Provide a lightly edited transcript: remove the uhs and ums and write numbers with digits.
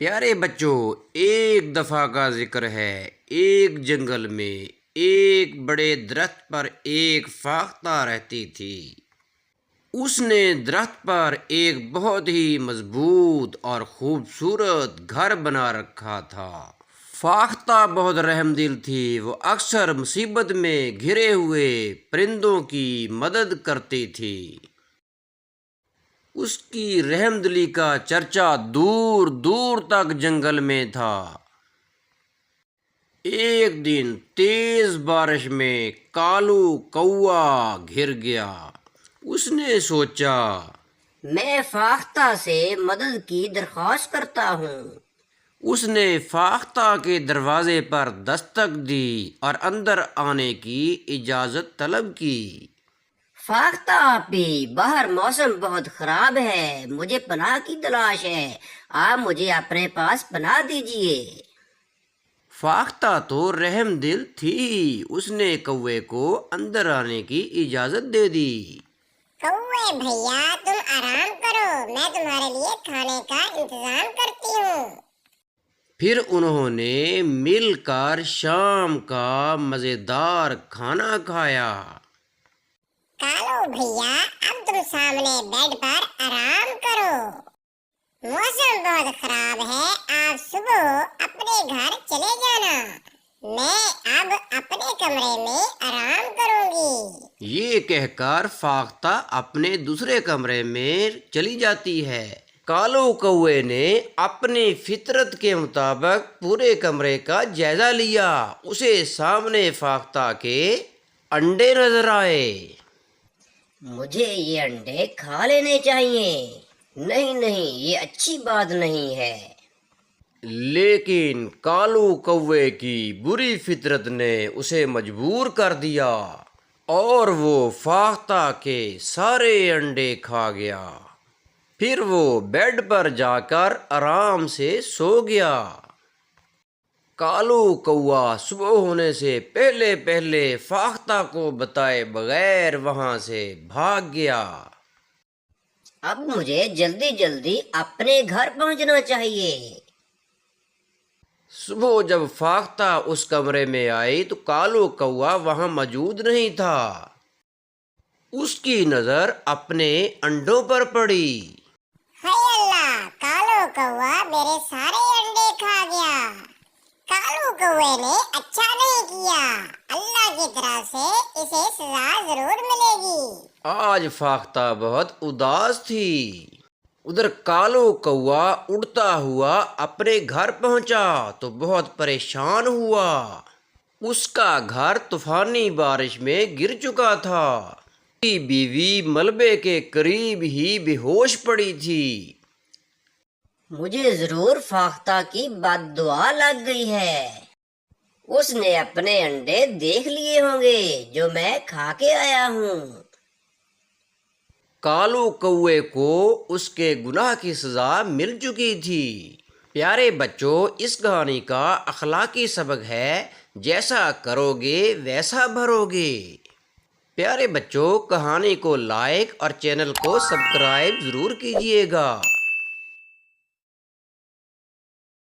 پیارے بچوں، ایک دفعہ کا ذکر ہے، ایک جنگل میں ایک بڑے درخت پر ایک فاختہ رہتی تھی۔ اس نے درخت پر ایک بہت ہی مضبوط اور خوبصورت گھر بنا رکھا تھا۔ فاختہ بہت رحم دل تھی، وہ اکثر مصیبت میں گھرے ہوئے پرندوں کی مدد کرتی تھی۔ اس کی رحم دلی کا چرچا دور دور تک جنگل میں تھا۔ ایک دن تیز بارش میں کالو کوا گر گیا۔ اس نے سوچا، میں فاختہ سے مدد کی درخواست کرتا ہوں۔ اس نے فاختہ کے دروازے پر دستک دی اور اندر آنے کی اجازت طلب کی۔ فاختہ آپی، باہر موسم بہت خراب ہے، مجھے پناہ کی تلاش ہے، آپ مجھے اپنے پاس پناہ دیجیے۔ فاختہ تو رحم دل تھی، اس نے کوے کو اندر آنے کی اجازت دے دی۔ کوے بھیا، تم آرام کرو، میں تمہارے لیے کھانے کا انتظام کرتی ہوں۔ پھر انہوں نے مل کر شام کا مزیدار کھانا کھایا۔ کالو بھیا، اب تم سامنے بیڈ پر آرام کرو، موسم بہت خراب ہے، آپ صبح اپنے گھر چلے جانا، میں اب اپنے کمرے میں آرام کروں گی۔ یہ کہہ کر فاختہ اپنے دوسرے کمرے میں چلی جاتی ہے۔ کالو کوے نے اپنی فطرت کے مطابق پورے کمرے کا جائزہ لیا۔ اسے سامنے فاختہ کے انڈے نظر آئے۔ مجھے یہ انڈے کھا لینے چاہیے۔ نہیں، یہ اچھی بات نہیں ہے۔ لیکن کالو کوے کی بری فطرت نے اسے مجبور کر دیا اور وہ فاختہ کے سارے انڈے کھا گیا۔ پھر وہ بیڈ پر جا کر آرام سے سو گیا۔ کالو کوا صبح ہونے سے پہلے پہلے فاختہ کو بتائے بغیر وہاں سے بھاگ گیا۔ اب مجھے جلدی جلدی اپنے گھر پہنچنا چاہیے۔ صبح جب فاختہ اس کمرے میں آئی تو کالو کوا وہاں موجود نہیں تھا۔ اس کی نظر اپنے انڈوں پر پڑی۔ ہائے اللہ، کالو کوا میرے سارے انڈے کھا گیا۔ کالو کوے نے اچھا نہیں کیا، اللہ کی طرف سے اسے سزا ضرور ملے گی۔ آج فاختہ بہت اداس تھی۔ ادھر کالو کوا اڑتا ہوا اپنے گھر پہنچا تو بہت پریشان ہوا۔ اس کا گھر طوفانی بارش میں گر چکا تھا۔ اس کی بیوی ملبے کے قریب ہی بے ہوش پڑی تھی۔ مجھے ضرور فاختہ کی بد دعا لگ گئی ہے۔ اس نے اپنے انڈے دیکھ لیے ہوں گے جو میں کھا کے آیا ہوں۔ کالو کوے کو اس کے گناہ کی سزا مل چکی تھی۔ پیارے بچوں، اس کہانی کا اخلاقی سبق ہے، جیسا کرو گے ویسا بھرو گے۔ پیارے بچوں، کہانی کو لائک اور چینل کو سبسکرائب ضرور کیجیے گا۔